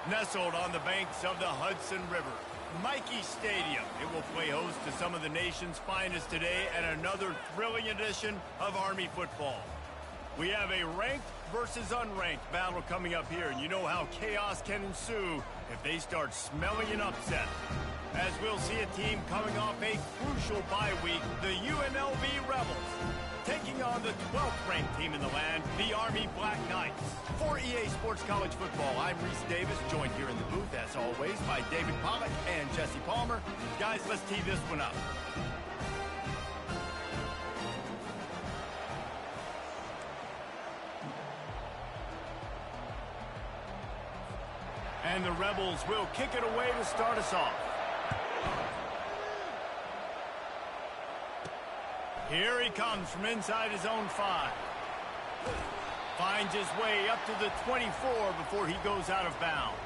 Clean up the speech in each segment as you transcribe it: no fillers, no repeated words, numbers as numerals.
Nestled on the banks of the Hudson River, Michie Stadium. It will play host to some of the nation's finest today and another thrilling edition of Army football. We have a ranked versus unranked battle coming up here, and you know how chaos can ensue if they start smelling an upset. As we'll see a team coming off a crucial bye week, the UNLV Rebels, taking on the 12th ranked team in the land, the Army Black Knights. For EA Sports College Football, I'm Reese Davis, joined here in the booth, as always, by David Pollock and Jesse Palmer. Guys, let's tee this one up. And the Rebels will kick it away to start us off. Here he comes from inside his own 5. Finds his way up to the 24 before he goes out of bounds.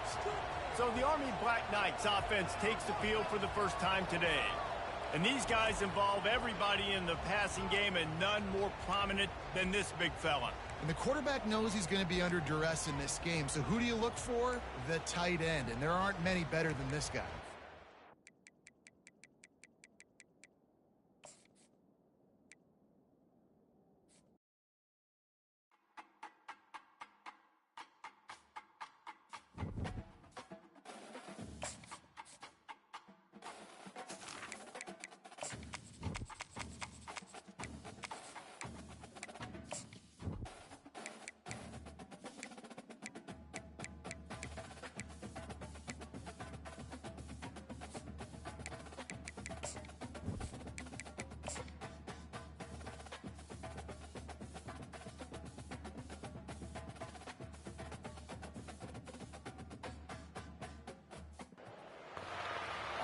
So the Army Black Knights offense takes the field for the first time today. And these guys involve everybody in the passing game, and none more prominent than this big fella. And the quarterback knows he's going to be under duress in this game. So who do you look for? The tight end. And there aren't many better than this guy.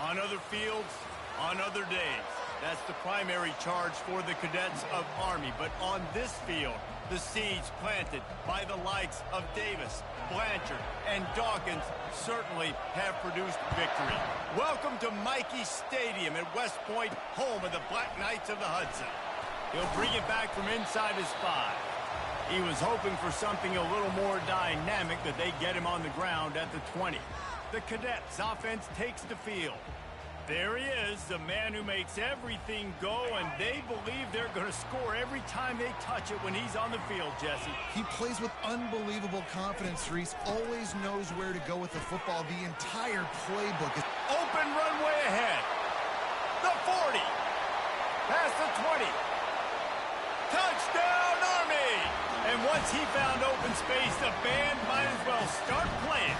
On other fields, on other days. That's the primary charge for the cadets of Army. But on this field, the seeds planted by the likes of Davis, Blanchard, and Dawkins certainly have produced victory. Welcome to Michie Stadium at West Point, home of the Black Knights of the Hudson. He'll bring it back from inside his 5. He was hoping for something a little more dynamic, that they get him on the ground at the 20. The cadets' offense takes the field. There he is, the man who makes everything go, and they believe they're going to score every time they touch it when he's on the field, Jesse. He plays with unbelievable confidence, Reese. Always knows where to go with the football. The entire playbook is open runway ahead. The 40. Past the 20. Touchdown, Army! And once he found open space, the band might as well start playing.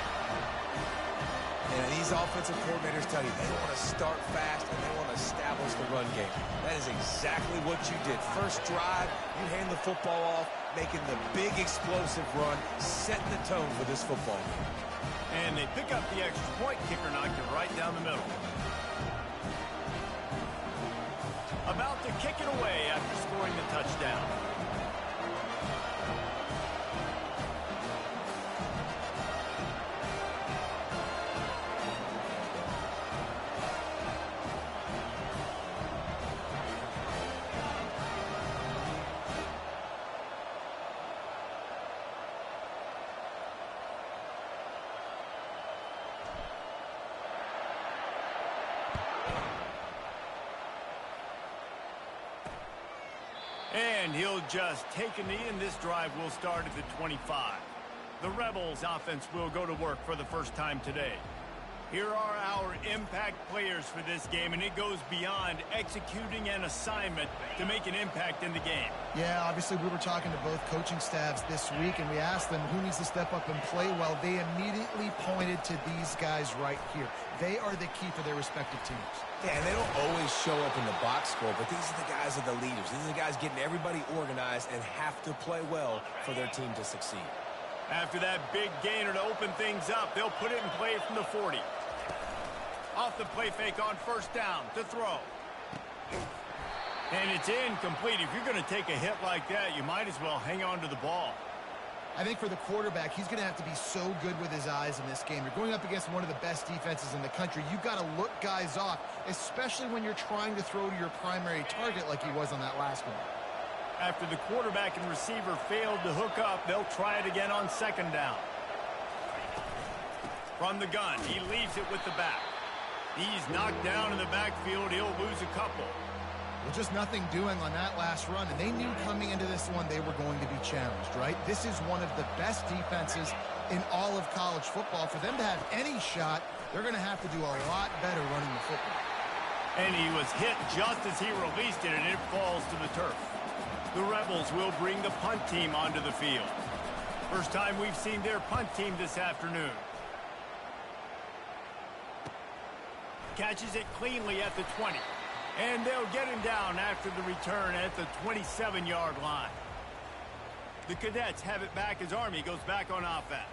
And these offensive coordinators tell you they want to start fast and they want to establish the run game. That is exactly what you did. First drive, you hand the football off, making the big explosive run, setting the tone for this football game. And they pick up the extra point. Kicker knocked it right down the middle. About to kick it away after scoring the touchdown. And he'll just take a knee, and this drive will start at the 25. The Rebels offense will go to work for the first time today. Here are our impact players for this game, and it goes beyond executing an assignment to make an impact in the game. Yeah, obviously we were talking to both coaching staffs this week, and we asked them who needs to step up and play well. They immediately pointed to these guys right here. They are the key for their respective teams. Yeah, and they don't always show up in the box score, but these are the guys that are the leaders. These are the guys getting everybody organized and have to play well for their team to succeed. After that big gainer to open things up, they'll put it in play from the 40. Off the play fake on first down to throw. And it's incomplete. If you're going to take a hit like that, you might as well hang on to the ball. I think for the quarterback, he's going to have to be so good with his eyes in this game. You're going up against one of the best defenses in the country. You've got to look guys off, especially when you're trying to throw to your primary target like he was on that last one. After the quarterback and receiver failed to hook up, they'll try it again on second down. From the gun, he leaves it with the back. He's knocked down in the backfield. He'll lose a couple. Well, just nothing doing on that last run, and they knew coming into this one they were going to be challenged, right? This is one of the best defenses in all of college football. For them to have any shot, they're going to have to do a lot better running the football. And he was hit just as he released it, and it falls to the turf. The Rebels will bring the punt team onto the field. First time we've seen their punt team this afternoon. Catches it cleanly at the 20. And they'll get him down after the return at the 27-yard line. The Cadets have it back as Army goes back on offense.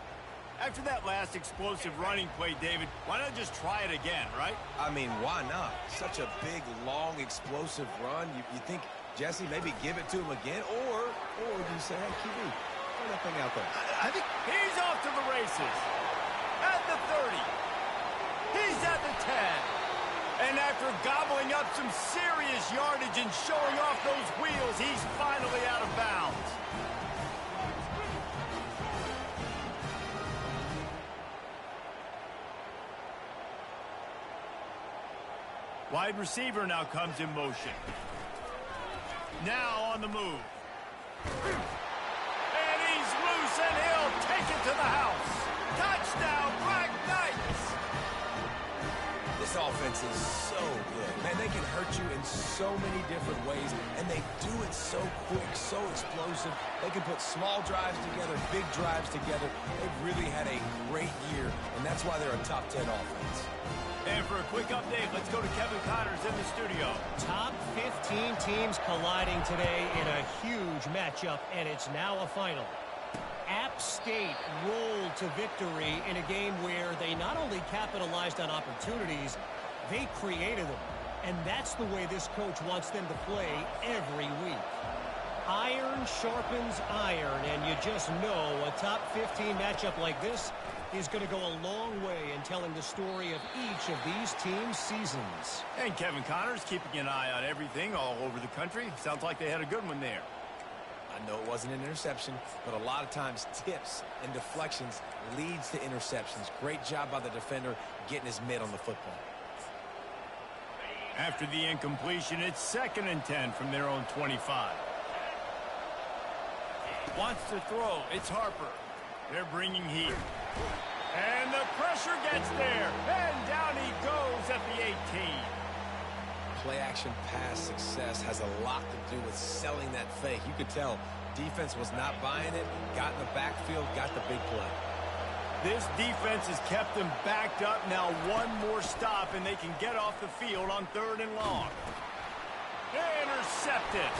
After that last explosive running play, David, why not just try it again, right? I mean, why not? Such a big, long, explosive run. You think, Jesse, maybe give it to him again? Or do you say, hey, QB, throw that thing out there? I think he's off to the races. At the 30. He's at the 10. And after gobbling up some serious yardage and showing off those wheels, he's finally out of bounds. Wide receiver now comes in motion. Now on the move. And he's loose, and he'll take it to the house. Touchdown, Black Knights! This offense is so good. Man, they can hurt you in so many different ways, and they do it so quick, so explosive. They can put small drives together, big drives together. They've really had a great year, and that's why they're a top 10 offense. And for a quick update, let's go to Kevin Connors in the studio. Top 15 teams colliding today in a huge matchup, and it's now a final. App State rolled to victory in a game where they not only capitalized on opportunities, they created them. And that's the way this coach wants them to play every week. Iron sharpens iron, and you just know a top 15 matchup like this is going to go a long way in telling the story of each of these teams' seasons. And Kevin Connors keeping an eye on everything all over the country. Sounds like they had a good one there. I know it wasn't an interception, but a lot of times tips and deflections leads to interceptions. Great job by the defender getting his mitt on the football. After the incompletion, it's 2nd and 10 from their own 25. Wants to throw. It's Harper. They're bringing heat. And the pressure gets there. And down he goes at the 18. Play-action pass success has a lot to do with selling that fake. You could tell defense was not buying it, got in the backfield, got the big play. This defense has kept them backed up. Now one more stop, and they can get off the field on 3rd and long. Intercepted.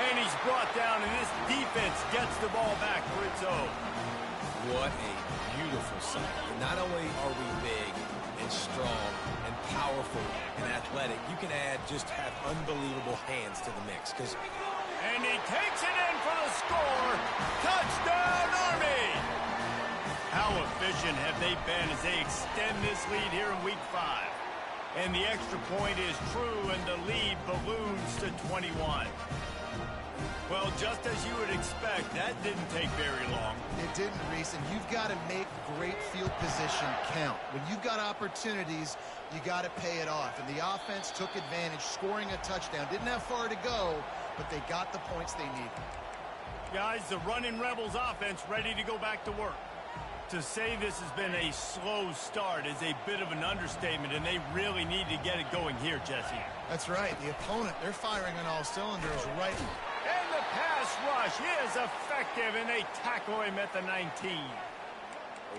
And he's brought down, and this defense gets the ball back for its own. What a beautiful sight. Not only are we big and strong and powerful and athletic, you can have unbelievable hands to the mix. And he takes it in for the score. Touchdown, Army! How efficient have they been as they extend this lead here in Week 5? And the extra point is true, and the lead balloons to 21. Well, just as you would expect, that didn't take very long. it didn't, Reese, and you've got to make great field position count. When you've got opportunities, you got to pay it off. And the offense took advantage, scoring a touchdown. Didn't have far to go, but they got the points they needed. Guys, the running Rebels offense ready to go back to work. To say this has been a slow start is a bit of an understatement, and they really need to get it going here, Jesse. That's right. The opponent, they're firing on all cylinders right. And the pass rush is effective, and they tackle him at the 19.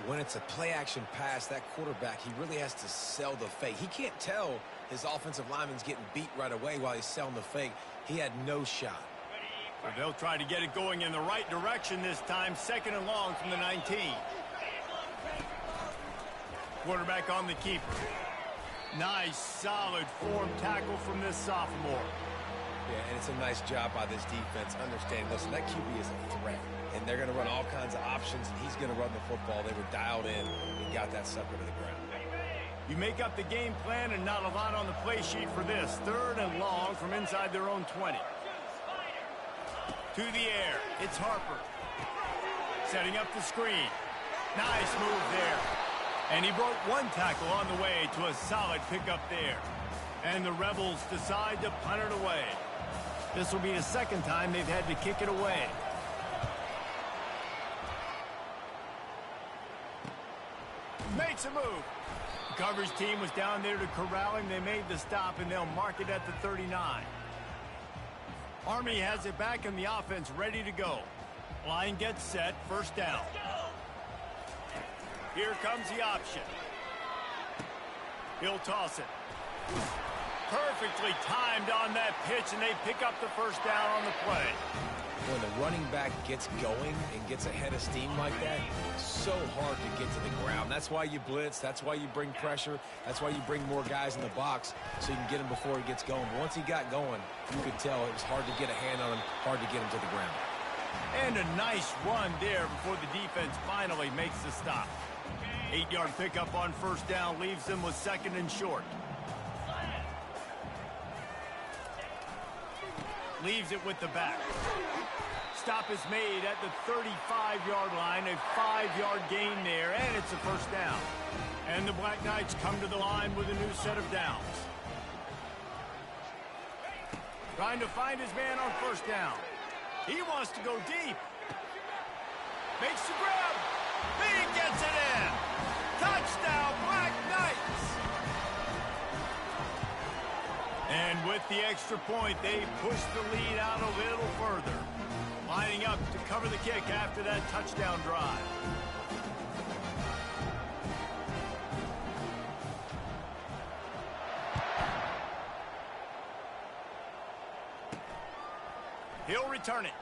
When it's a play-action pass, that quarterback, he really has to sell the fake. He can't tell his offensive lineman's getting beat right away while he's selling the fake. He had no shot. Well, they'll try to get it going in the right direction this time. 2nd and long from the 19. Quarterback on the keeper. Nice, solid form tackle from this sophomore. Yeah, and it's a nice job by this defense understanding, listen, that QB is a threat, and they're going to run all kinds of options, and he's going to run the football. They were dialed in and got that sucker to the ground. You make up the game plan, and not a lot on the play sheet for this. 3rd and long from inside their own 20. To the air, it's Harper. Setting up the screen. Nice move there. And he broke one tackle on the way to a solid pickup there. And the Rebels decide to punt it away. This will be the second time they've had to kick it away. Makes a move. The coverage team was down there to corral him. They made the stop, and they'll mark it at the 39. Army has it back in the offense, ready to go. Line gets set, first down. Here comes the option. He'll toss it. Perfectly timed on that pitch, and they pick up the first down on the play. When the running back gets going and gets ahead of steam like that, it's so hard to get to the ground. That's why you blitz. That's why you bring pressure. That's why you bring more guys in the box so you can get him before he gets going. But once he got going, you could tell it was hard to get a hand on him, hard to get him to the ground. And a nice run there before the defense finally makes the stop. 8-yard pickup on first down leaves them with second and short. Leaves it with the back. Stop is made at the 35-yard line, a 5-yard gain there, and it's a first down. And the Black Knights come to the line with a new set of downs. Trying to find his man on first down. He wants to go deep. Makes the grab. He gets it in. Touchdown, Black Knights. And with the extra point, they push the lead out a little further. Lining up to cover the kick after that touchdown drive. He'll return it.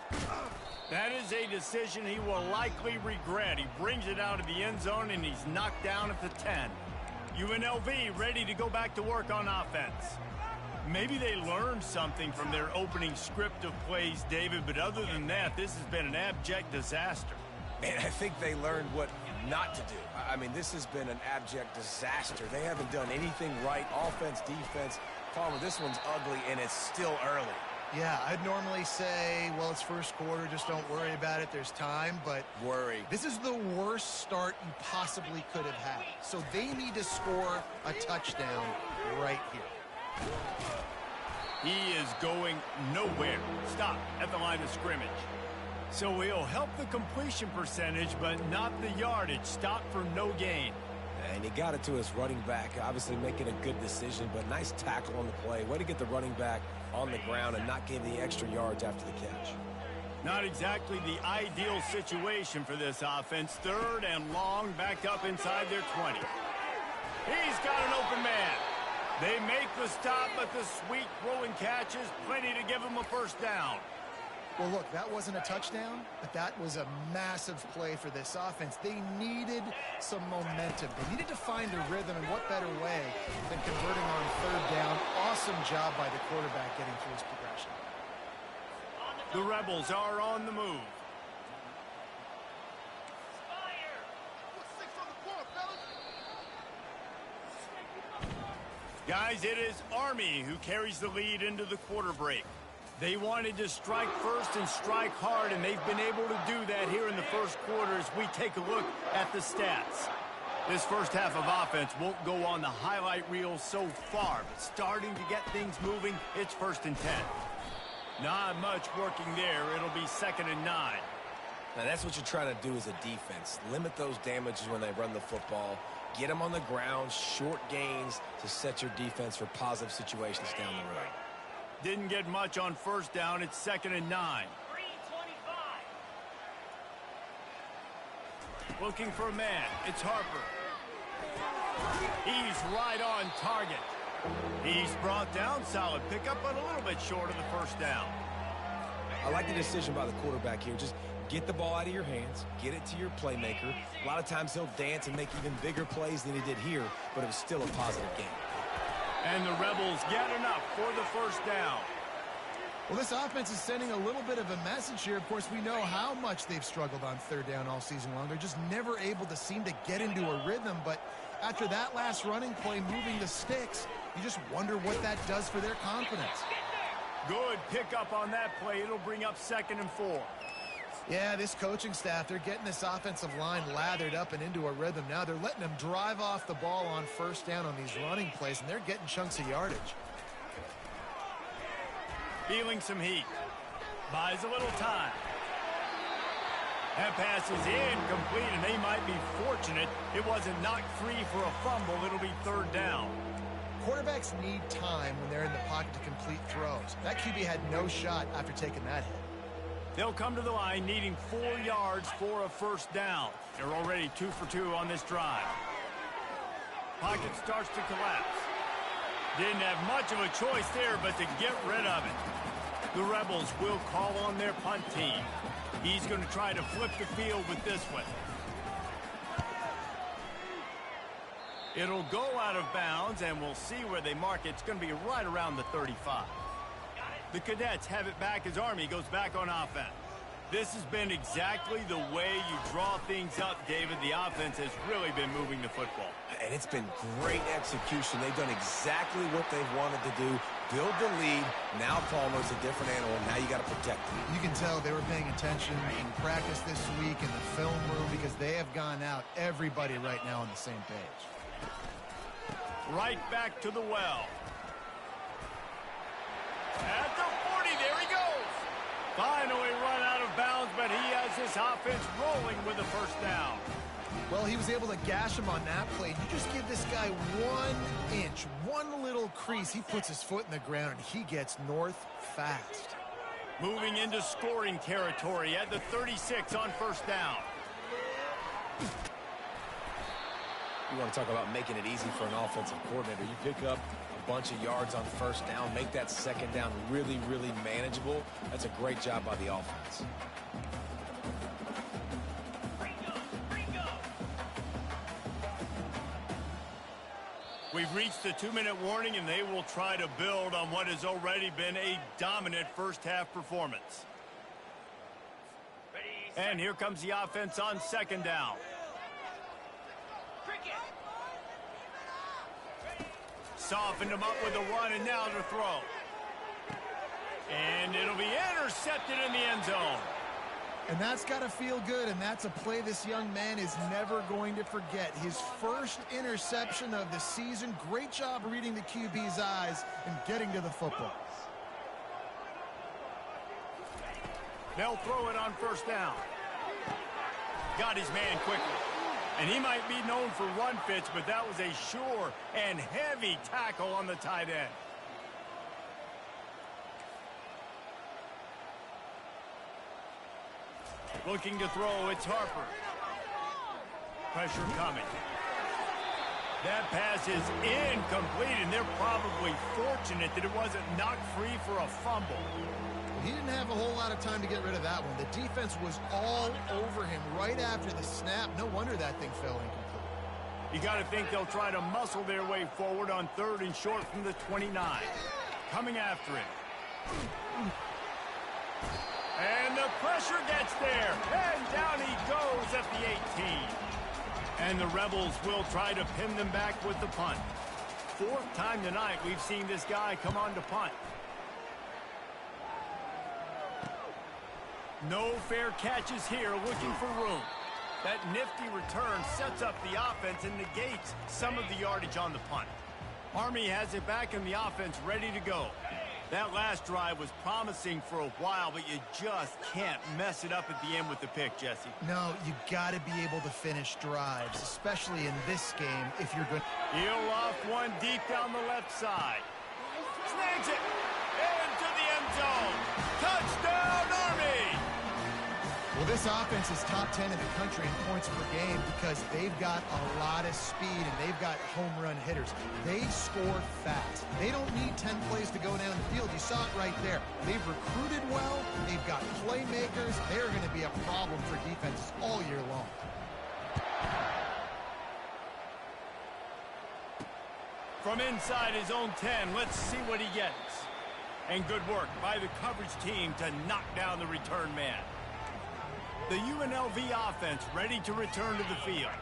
That is a decision he will likely regret. He brings it out of the end zone, and he's knocked down at the 10. UNLV ready to go back to work on offense. Maybe they learned something from their opening script of plays, David, but other than that, this has been an abject disaster. And I think they learned what not to do. I mean, this has been an abject disaster. They haven't done anything right, offense, defense. Palmer, this one's ugly, and it's still early. Yeah, I'd normally say, well, it's first quarter, just don't worry about it, there's time, but worry. This is the worst start you possibly could have had. So they need to score a touchdown right here. He is going nowhere. Stop at the line of scrimmage. So he'll help the completion percentage, but not the yardage. Stop for no gain. And he got it to his running back, obviously making a good decision, but nice tackle on the play. Way to get the running back on the ground and not give the extra yards after the catch. Not exactly the ideal situation for this offense. Third and long, backed up inside their 20. He's got an open man. They make the stop, but the sweet throwing catch is plenty to give him a first down. Well, look, that wasn't a touchdown, but that was a massive play for this offense. They needed some momentum. They needed to find a rhythm, and what better way than converting on third down. Awesome job by the quarterback getting through his progression. The Rebels are on the move. Guys, it is Army who carries the lead into the quarter break. They wanted to strike first and strike hard, and they've been able to do that here in the first quarter as we take a look at the stats. This first half of offense won't go on the highlight reel so far, but starting to get things moving, it's 1st and 10. Not much working there. It'll be 2nd and 9. Now, that's what you're trying to do as a defense. Limit those damages when they run the football. Get them on the ground, short gains to set your defense for positive situations down the road. Didn't get much on first down. It's 2nd and 9. Looking for a man. It's Harper. He's right on target. He's brought down. Solid pickup, but a little bit short of the first down. I like the decision by the quarterback here. Just get the ball out of your hands. Get it to your playmaker. A lot of times he'll dance and make even bigger plays than he did here, but it was still a positive game. And the Rebels get enough for the first down. Well, this offense is sending a little bit of a message here. Of course, we know how much they've struggled on third down all season long. They're just never able to seem to get into a rhythm. But after that last running play, moving the sticks, you just wonder what that does for their confidence. Good pickup on that play. It'll bring up 2nd and 4. Yeah, this coaching staff, they're getting this offensive line lathered up and into a rhythm now. They're letting them drive off the ball on first down on these running plays, and they're getting chunks of yardage. Feeling some heat. Buys a little time. That pass is incomplete, and they might be fortunate it wasn't knocked free for a fumble. It'll be third down. Quarterbacks need time when they're in the pocket to complete throws. That QB had no shot after taking that hit. They'll come to the line needing 4 yards for a first down. They're already 2 for 2 on this drive. Pocket starts to collapse. Didn't have much of a choice there but to get rid of it. The Rebels will call on their punt team. He's going to try to flip the field with this one. It'll go out of bounds, and we'll see where they mark it. It's going to be right around the 35. The Cadets have it back as Army goes back on offense. This has been exactly the way you draw things up, David. The offense has really been moving the football. And it's been great execution. They've done exactly what they've wanted to do. Build the lead. Now Palmer's a different animal. Now you got to protect him. You can tell they were paying attention in practice this week in the film room because they have gone out, everybody right now on the same page. Right back to the well. At the 40, there he goes. Finally run out of bounds, but he has his offense rolling with a first down. Well, he was able to gash him on that play. You just give this guy 1 inch, one little crease. He puts his foot in the ground, and he gets north fast. Moving into scoring territory at the 36 on first down. You want to talk about making it easy for an offensive coordinator. You pick up a bunch of yards on first down, make that second down really, really manageable. That's a great job by the offense. We've reached the 2-minute warning, and they will try to build on what has already been a dominant first-half performance. And here comes the offense on second down. Softened him up with a run, and now to throw. And it'll be intercepted in the end zone. And that's got to feel good, and that's a play this young man is never going to forget. His first interception of the season. Great job reading the QB's eyes and getting to the football. They'll throw it on first down. Got his man quickly. And he might be known for run fits, but that was a sure and heavy tackle on the tight end. Looking to throw, it's Harper. Pressure coming. That pass is incomplete, and they're probably fortunate that it wasn't knocked free for a fumble. He didn't have a whole lot of time to get rid of that one. The defense was all over him right after the snap. No wonder that thing fell incomplete. You got to think they'll try to muscle their way forward on 3rd and short from the 29. Coming after him. And the pressure gets there. And down he goes at the 18. And the Rebels will try to pin them back with the punt. 4th time tonight we've seen this guy come on to punt. No fair catches here, looking for room. That nifty return sets up the offense and negates some of the yardage on the punt. Army has it back in the offense ready to go. That last drive was promising for a while, but you just can't mess it up at the end with the pick, Jesse. No, you got to be able to finish drives, especially in this game if you're going to. He'll off one deep down the left side. Snags it into the end zone. Touchdown, Army! Well, this offense is top 10 in the country in points per game because they've got a lot of speed and they've got home run hitters. They score fast. They don't need 10 plays to go down the field. You saw it right there. They've recruited well. They've got playmakers. They're going to be a problem for defenses all year long. From inside his own 10, let's see what he gets. And good work by the coverage team to knock down the return man. The UNLV offense ready to return to the field.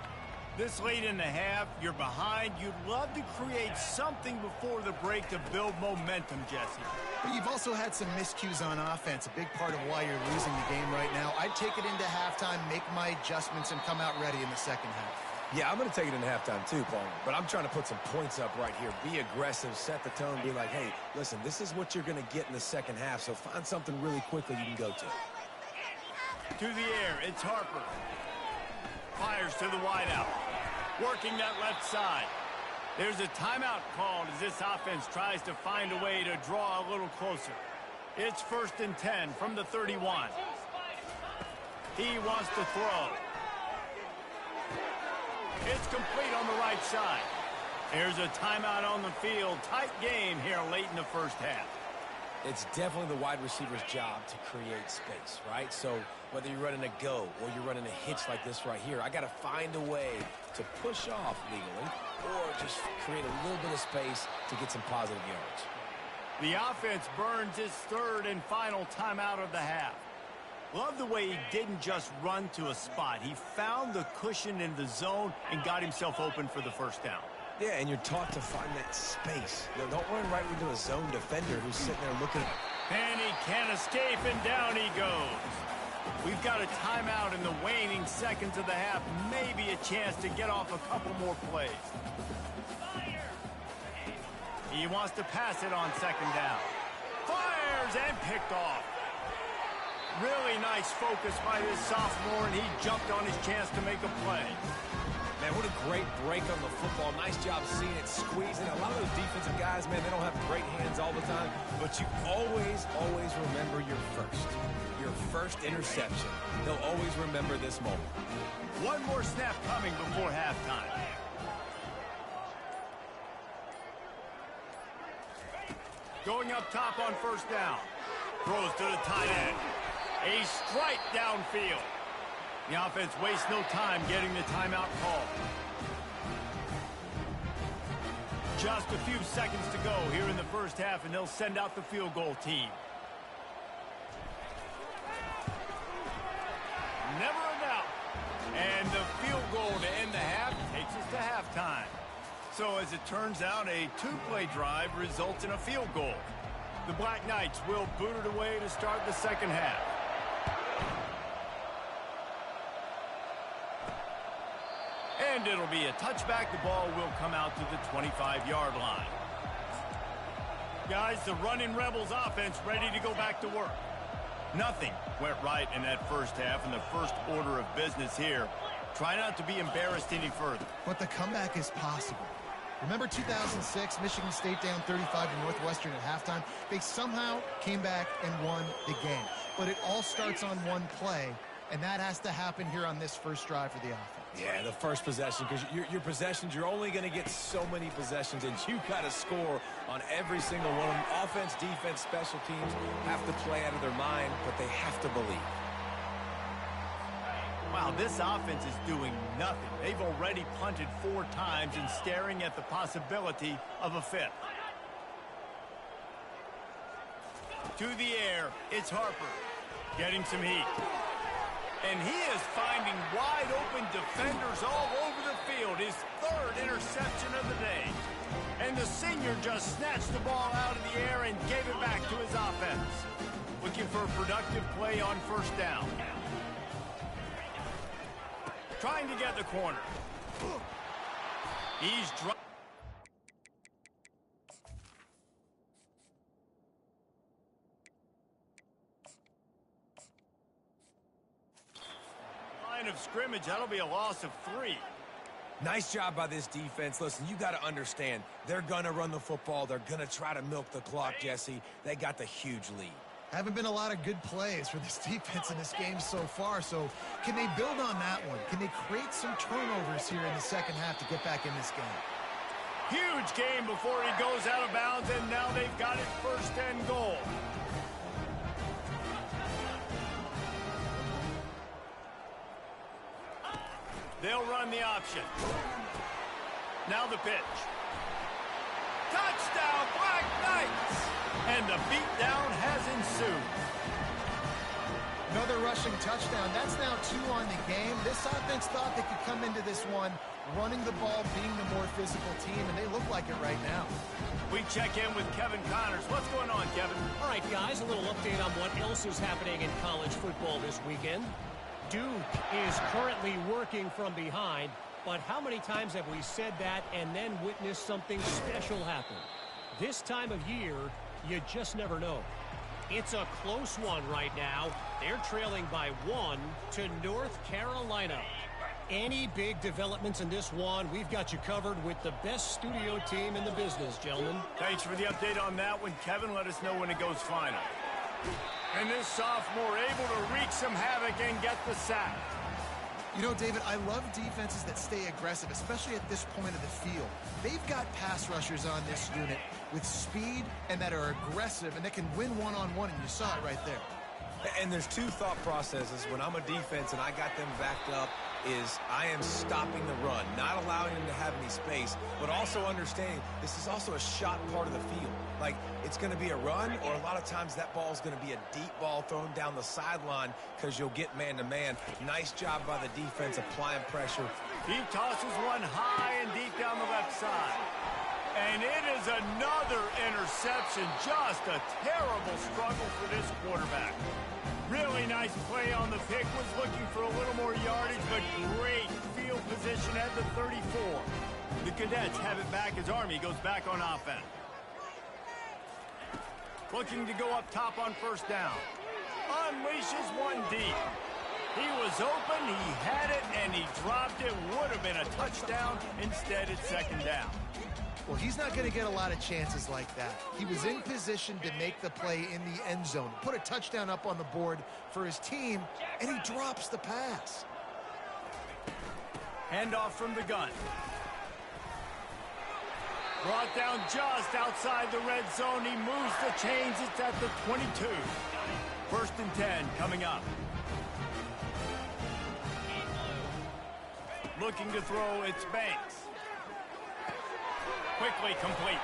This late in the half, you're behind. You'd love to create something before the break to build momentum, Jesse. But you've also had some miscues on offense, a big part of why you're losing the game right now. I'd take it into halftime, make my adjustments, and come out ready in the second half. Yeah, I'm going to take it into halftime too, Paul. But I'm trying to put some points up right here. Be aggressive, set the tone, be like, hey, listen, this is what you're going to get in the second half, so find something really quickly you can go to. To the air, it's Harper. Fires to the wideout. Working that left side. There's a timeout called as this offense tries to find a way to draw a little closer. It's 1st and 10 from the 31. He wants to throw. It's complete on the right side. There's a timeout on the field. Tight game here late in the first half. It's definitely the wide receiver's job to create space, right? So whether you're running a go or you're running a hitch like this right here, I got to find a way to push off legally or just create a little bit of space to get some positive yards. The offense burns its 3rd and final timeout of the half. Love the way he didn't just run to a spot. He found the cushion in the zone and got himself open for the first down. Yeah, and you're taught to find that space. You know, don't run right into a zone defender who's sitting there looking. And he can't escape, and down he goes. We've got a timeout in the waning seconds of the half. Maybe a chance to get off a couple more plays. He wants to pass it on 2nd down. Fires and picked off. Really nice focus by this sophomore, and he jumped on his chance to make a play. Man, what a great break on the football. Nice job seeing it, squeezing. A lot of those defensive guys, man, they don't have great hands all the time, but you always remember your first interception. They'll always remember this moment. One more snap coming before halftime. Going up top on 1st down. Throws to the tight end. A strike downfield. The offense wastes no time getting the timeout call. Just a few seconds to go here in the first half, and they'll send out the field goal team. Never a doubt. And the field goal to end the half takes us to halftime. So as it turns out, a 2-play drive results in a field goal. The Black Knights will boot it away to start the second half. And it'll be a touchback. The ball will come out to the 25-yard line. Guys, the running Rebels offense ready to go back to work. Nothing went right in that first half, and the first order of business here. Try not to be embarrassed any further. But the comeback is possible. Remember 2006, Michigan State down 35 to Northwestern at halftime? They somehow came back and won the game. But it all starts on one play, and that has to happen here on this first drive for the offense. Yeah, the first possession, because your possessions, you're only going to get so many possessions, and you got to score on every single one of them. Offense, defense, special teams have to play out of their mind, but they have to believe. Wow, this offense is doing nothing. They've already punted 4 times and staring at the possibility of a 5th. To the air, it's Harper. Getting some heat. And he is finding wide open defenders all over the field. His 3rd interception of the day. And the senior just snatched the ball out of the air and gave it back to his offense. Looking for a productive play on 1st down. Trying to get the corner. He's dropped. Line of scrimmage, that'll be a loss of 3. Nice job by this defense. Listen, you got to understand, they're going to run the football. They're going to try to milk the clock, Jesse. They got the huge lead. Haven't been a lot of good plays for this defense in this game so far, so can they build on that one? Can they create some turnovers here in the second half to get back in this game? Huge game before he goes out of bounds, and now they've got it 1st and goal. They'll run the option. Now the pitch. Touchdown, Black Knights! And the beatdown has ensued. Another rushing touchdown. That's now 2 on the game. This offense thought they could come into this one running the ball, being the more physical team, and they look like it right now. We check in with Kevin Connors. What's going on, Kevin? All right, guys, a little update on what else is happening in college football this weekend. Duke is currently working from behind, but how many times have we said that and then witnessed something special happen? This time of year, you just never know. It's a close one right now. They're trailing by 1 to North Carolina. Any big developments in this one, we've got you covered with the best studio team in the business, gentlemen. Thanks for the update on that one, Kevin. Let us know when it goes final. And this sophomore able to wreak some havoc and get the sack. You know, David, I love defenses that stay aggressive, especially at this point of the field. They've got pass rushers on this unit with speed and that are aggressive and that can win one-on-one, and you saw it right there. And there's two thought processes when I'm a defense and I got them backed up is I am stopping the run, not allowing them to have any space, but also understanding this is also a shot part of the field. Like, it's going to be a run, or a lot of times that ball is going to be a deep ball thrown down the sideline because you'll get man-to-man. Nice job by the defense applying pressure. He tosses one high and deep down the left side. And it is another interception. Just a terrible struggle for this quarterback. Really nice play on the pick. Was looking for a little more yardage, but great field position at the 34. The Cadets have it back as Army goes back on offense. Looking to go up top on first down. Unleashes one deep. He was open, he had it, and he dropped it. Would have been a touchdown. Instead, it's second down. Well, he's not going to get a lot of chances like that. He was in position to make the play in the end zone, put a touchdown up on the board for his team, and he drops the pass. Handoff from the gun. Brought down just outside the red zone. He moves the chains. It's at the 22. 1st and 10 coming up. Looking to throw, it's Banks. Quickly complete.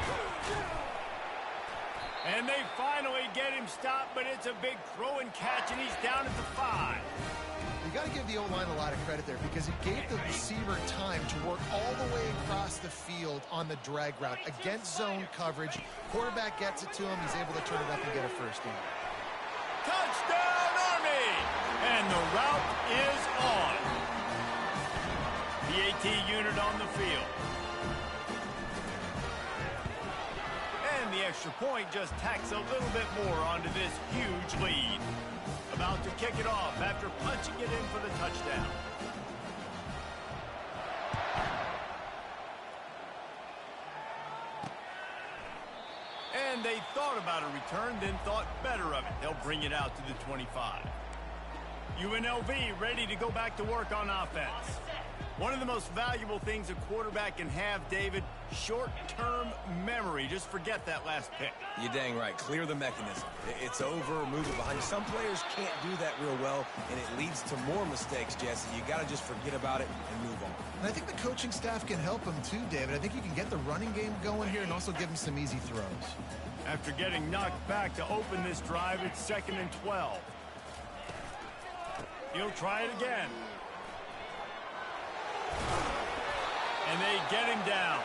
And they finally get him stopped, but it's a big throw and catch, and he's down at the 5. You got to give the O-line a lot of credit there because it gave the receiver time to work all the way across the field on the drag route against zone coverage. Quarterback gets it to him. He's able to turn it up and get a first down. Touchdown, Army! And the route is on. The AT unit on the field. And the extra point just tacks a little bit more onto this huge lead. About to kick it off after punching it in for the touchdown. And they thought about a return, then thought better of it. They'll bring it out to the 25. UNLV ready to go back to work on offense. One of the most valuable things a quarterback can have, David, short-term memory. Just forget that last pick. You're dang right. Clear the mechanism. It's over, move it behind you. Some players can't do that real well, and it leads to more mistakes, Jesse. You got to just forget about it and move on. And I think the coaching staff can help him too, David. I think you can get the running game going here and also give him some easy throws. After getting knocked back to open this drive, it's 2nd and 12. He'll try it again. And they get him down.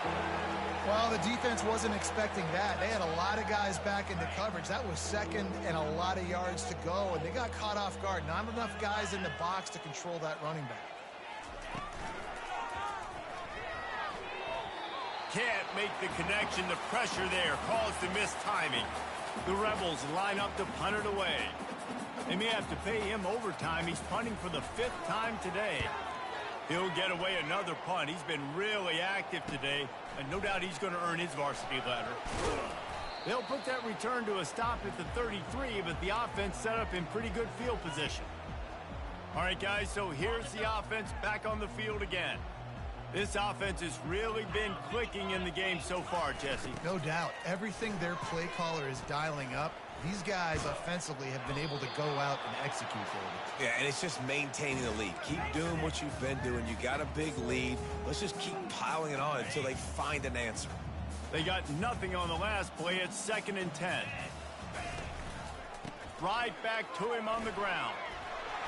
Well, the defense wasn't expecting that. They had a lot of guys back into coverage. That was second and a lot of yards to go, and they got caught off guard. Not enough guys in the box to control that running back. Can't make the connection. The pressure there caused the missed timing. The Rebels line up to punt it away. They may have to pay him overtime. He's punting for the 5th time today. He'll get away another punt. He's been really active today, and no doubt he's going to earn his varsity letter. They'll put that return to a stop at the 33, but the offense set up in pretty good field position. All right, guys, so here's the offense back on the field again. This offense has really been clicking in the game so far, Jesse. No doubt. Everything their play caller is dialing up, these guys offensively have been able to go out and execute for them. Yeah, and it's just maintaining the lead. Keep doing what you've been doing. You got a big lead. Let's just keep piling it on until they find an answer. They got nothing on the last play. It's 2nd and 10. Right back to him on the ground.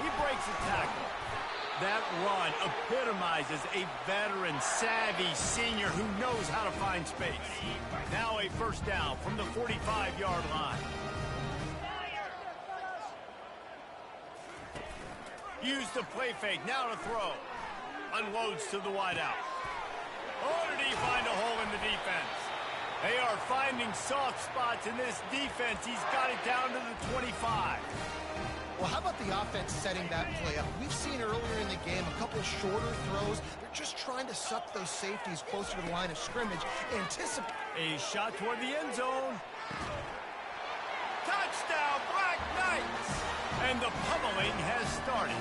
He breaks a tackle. That run epitomizes a veteran, savvy senior who knows how to find space. Now a first down from the 45-yard line. Use the play fake, now to throw. Unloads to the wideout. Oh, did he find a hole in the defense? They are finding soft spots in this defense. He's got it down to the 25. Well, how about the offense setting that play up? We've seen earlier in the game a couple shorter throws. They're just trying to suck those safeties closer to the line of scrimmage. Anticipate. A shot toward the end zone. Touchdown, Black Knights! And the pummeling has started.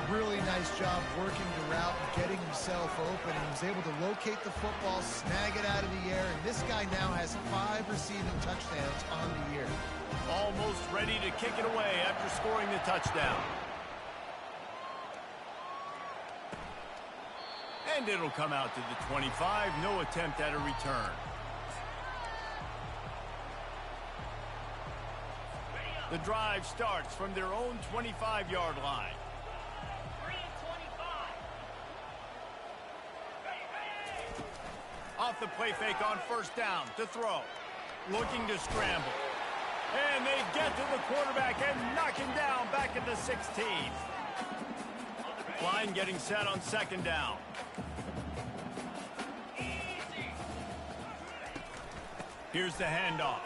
Really nice job working the route and getting himself open. And he was able to locate the football, snag it out of the air. And this guy now has 5 receiving touchdowns on the year. Almost ready to kick it away after scoring the touchdown. And it'll come out to the 25. No attempt at a return. The drive starts from their own 25-yard line. Off the play fake on first down to throw. Looking to scramble. And they get to the quarterback and knock him down back at the 16. Line getting set on second down. Here's the handoff.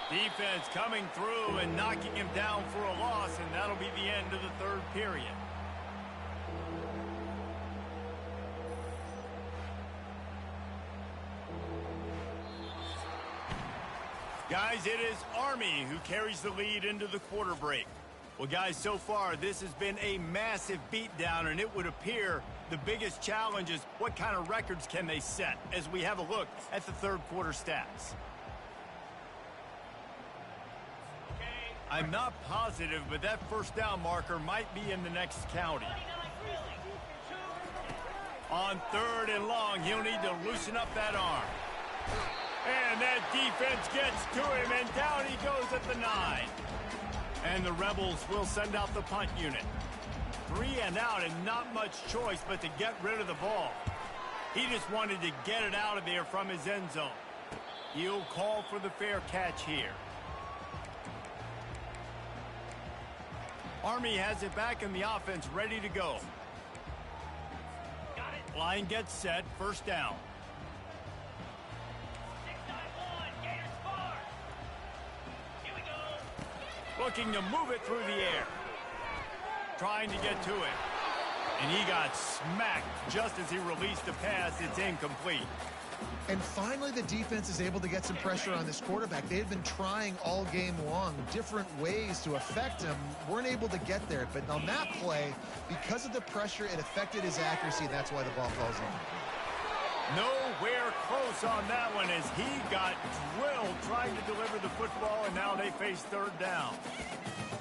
Defense coming through and knocking him down for a loss, and that'll be the end of the third period. Guys, it is Army who carries the lead into the quarter break. Well, guys, so far this has been a massive beatdown, and it would appear the biggest challenge is what kind of records can they set as we have a look at the third quarter stats. I'm not positive, but that first down marker might be in the next county. On third and long, he'll need to loosen up that arm. And that defense gets to him, and down he goes at the 9. And the Rebels will send out the punt unit. 3 and out, and not much choice but to get rid of the ball. He just wanted to get it out of there from his end zone. He'll call for the fair catch here. Army has it back in the offense, ready to go. Line gets set, first down. Looking to move it through the air. Trying to get to it. And he got smacked just as he released the pass. It's incomplete. And finally, the defense is able to get some pressure on this quarterback. They had been trying all game long different ways to affect him. Weren't able to get there. But on that play, because of the pressure, it affected his accuracy. And that's why the ball falls in. Nowhere close on that one as he got drilled trying to deliver the football, and now they face third down.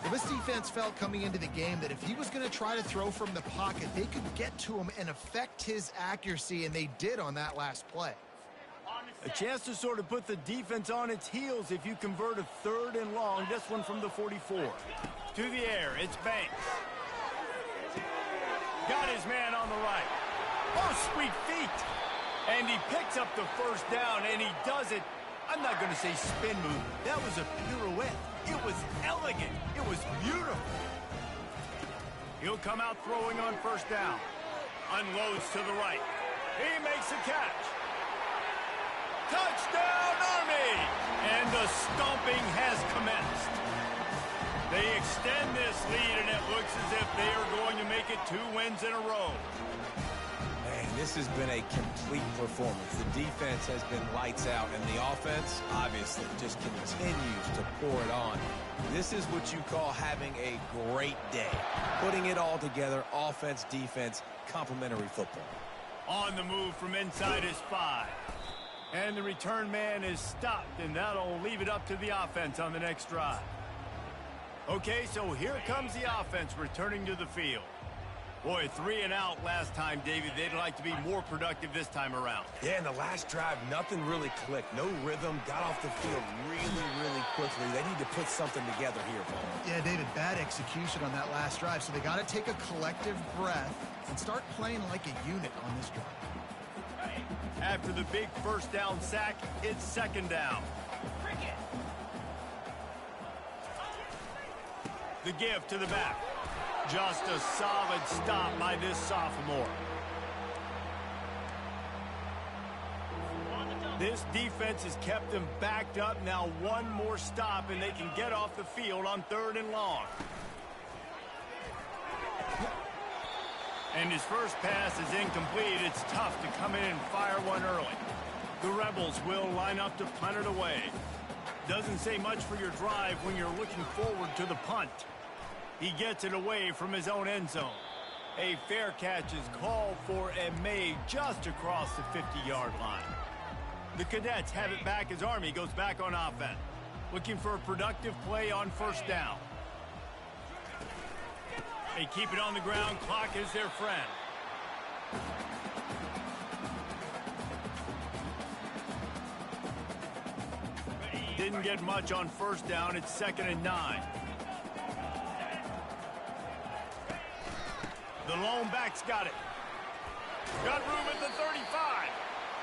Well, this defense felt coming into the game that if he was going to try to throw from the pocket, they could get to him and affect his accuracy, and they did on that last play. A chance to sort of put the defense on its heels if you convert a third and long. This one from the 44. To the air, it's Banks. Got his man on the right. Oh, sweet feet. And he picks up the first down, and he does it. I'm not going to say spin move. That was a pirouette. It was elegant. It was beautiful. He'll come out throwing on first down. Unloads to the right. He makes a catch. Touchdown, Army! And the stomping has commenced. They extend this lead, and it looks as if they are going to make it 2 wins in a row. Man, this has been a complete performance. The defense has been lights out, and the offense, obviously, just continues to pour it on. This is what you call having a great day. Putting it all together, offense, defense, complementary football. On the move from inside his 5. And the return man is stopped, and that'll leave it up to the offense on the next drive. Okay, so here comes the offense returning to the field. Boy, 3 and out last time, David. They'd like to be more productive this time around. Yeah, in the last drive, nothing really clicked. No rhythm, got off the field really quickly. They need to put something together here, Paul. Yeah, David, bad execution on that last drive, so they got to take a collective breath and start playing like a unit on this drive. After the big first down sack, it's second down. The give to the back. Just a solid stop by this sophomore. This defense has kept them backed up. Now one more stop, and they can get off the field on 3rd and long. And his first pass is incomplete. It's tough to come in and fire one early. The Rebels will line up to punt it away. Doesn't say much for your drive when you're looking forward to the punt. He gets it away from his own end zone. A fair catch is called for and made just across the 50-yard line. The Cadets have it back as Army goes back on offense. Looking for a productive play on first down. They keep it on the ground. Clock is their friend. Didn't get much on first down. It's 2nd and 9. The lone back's got it. Got room at the 35.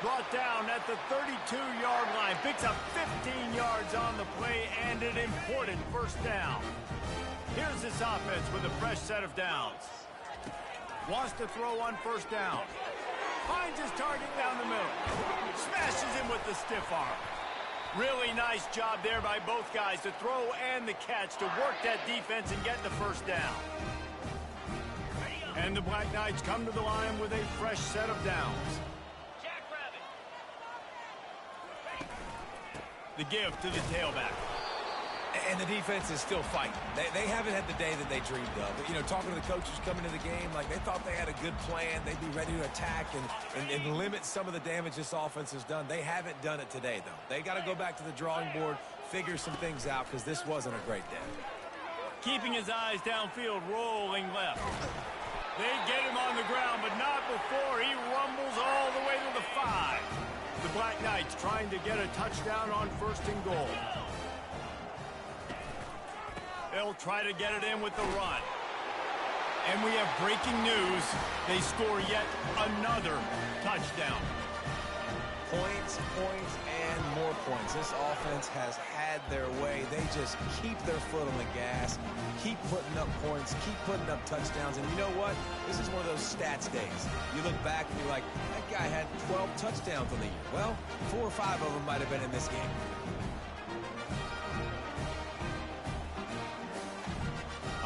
Brought down at the 32-yard line. Picks up 15 yards on the play and an important first down. Here's this offense with a fresh set of downs. Wants to throw on first down. Finds his target down the middle. Smashes him with the stiff arm. Really nice job there by both guys to throw and the catch to work that defense and get the first down. And the Black Knights come to the line with a fresh set of downs. The give to the tailback. And the defense is still fighting. They haven't had the day that they dreamed of. But, you know, talking to the coaches coming into the game, like they thought they had a good plan. They'd be ready to attack and limit some of the damage this offense has done. They haven't done it today, though. They got to go back to the drawing board, figure some things out, because this wasn't a great day. Keeping his eyes downfield, rolling left. They get him on the ground, but not before he rumbles all the way to the 5. The Black Knights trying to get a touchdown on 1st and goal. They'll try to get it in with the run. And we have breaking news. They score yet another touchdown. Points, and more points. This offense has had their way. They just keep their foot on the gas, keep putting up points, keep putting up touchdowns. And you know what? This is one of those stats days. You look back and you're like, that guy had 12 touchdowns on the year. Well, 4 or 5 of them might have been in this game.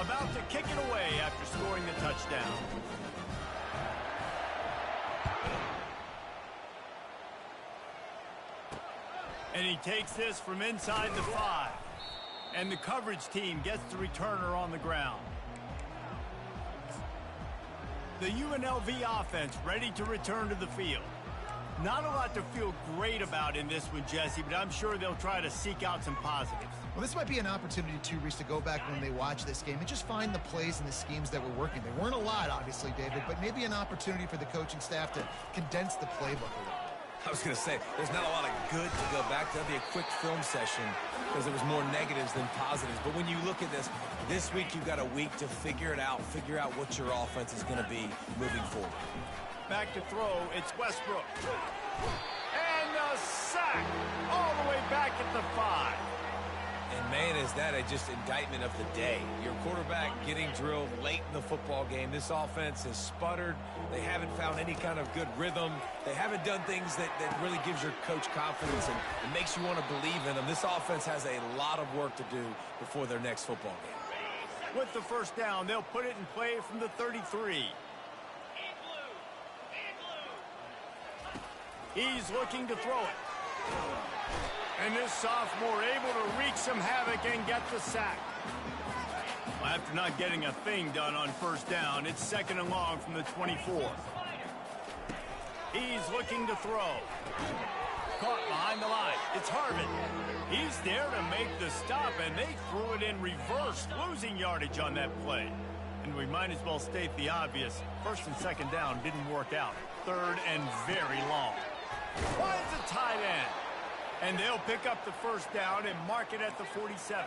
About to kick it away after scoring the touchdown. And he takes this from inside the 5. And the coverage team gets the returner on the ground. The UNLV offense ready to return to the field. Not a lot to feel great about in this one, Jesse, but I'm sure they'll try to seek out some positives. Well, this might be an opportunity, too, Reese, to go back when they watch this game and just find the plays and the schemes that were working. There weren't a lot, obviously, David, but maybe an opportunity for the coaching staff to condense the playbook a little bit. I was going to say, there's not a lot of good to go back to. That'd be a quick film session because there was more negatives than positives. But when you look at this week you've got a week to figure it out, figure out what your offense is going to be moving forward. Back to throw, it's Westbrook. And a sack all the way back at the 5. And, man, is that just indictment of the day. Your quarterback getting drilled late in the football game. This offense has sputtered. They haven't found any kind of good rhythm. They haven't done things that really gives your coach confidence and makes you want to believe in them. This offense has a lot of work to do before their next football game. With the first down, they'll put it in play from the 33. He's looking to throw it. And this sophomore able to wreak some havoc and get the sack. Well, after not getting a thing done on first down, it's 2nd and long from the 24. He's looking to throw. Caught behind the line. It's Harvin. He's there to make the stop, and they threw it in reverse, losing yardage on that play. And we might as well state the obvious. First and second down didn't work out. Third and very long. Finds a tight end. And they'll pick up the first down and mark it at the 47.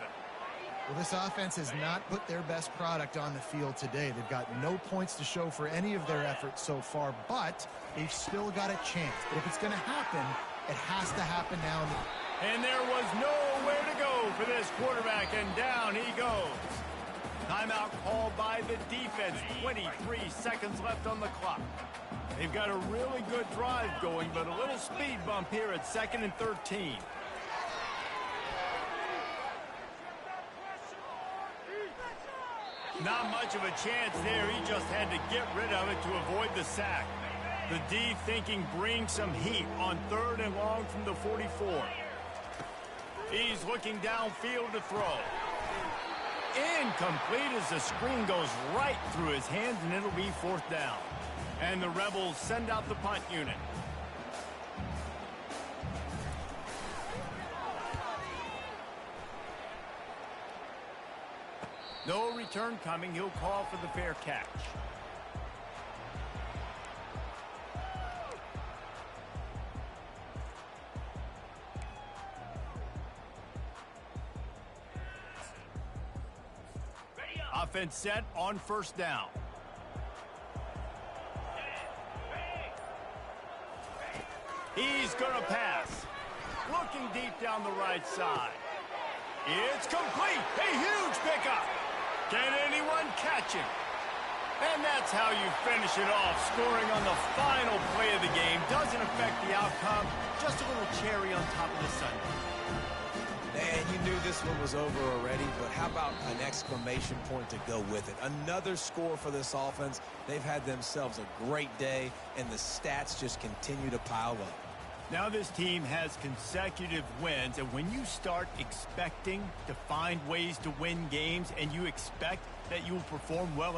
Well, this offense has not put their best product on the field today. They've got no points to show for any of their efforts so far, but they've still got a chance. But if it's going to happen, it has to happen now. And there was nowhere to go for this quarterback, and down he goes. Timeout called by the defense. 23 seconds left on the clock. They've got a really good drive going, but a little speed bump here at 2nd and 13. Not much of a chance there. He just had to get rid of it to avoid the sack. The D thinking bring some heat on 3rd and long from the 44. He's looking downfield to throw. Incomplete as the screen goes right through his hands, and it'll be 4th down. And the Rebels send out the punt unit. No return coming. He'll call for the fair catch. Offense set on 1st down. He's going to pass. Looking deep down the right side. It's complete. A huge pickup. Can anyone catch him? And that's how you finish it off. Scoring on the final play of the game doesn't affect the outcome. Just a little cherry on top of the sundae. Man, you knew this one was over already, but how about an exclamation point to go with it? Another score for this offense. They've had themselves a great day, and the stats just continue to pile up. Now this team has consecutive wins, and when you start expecting to find ways to win games and you expect that you will perform well enough,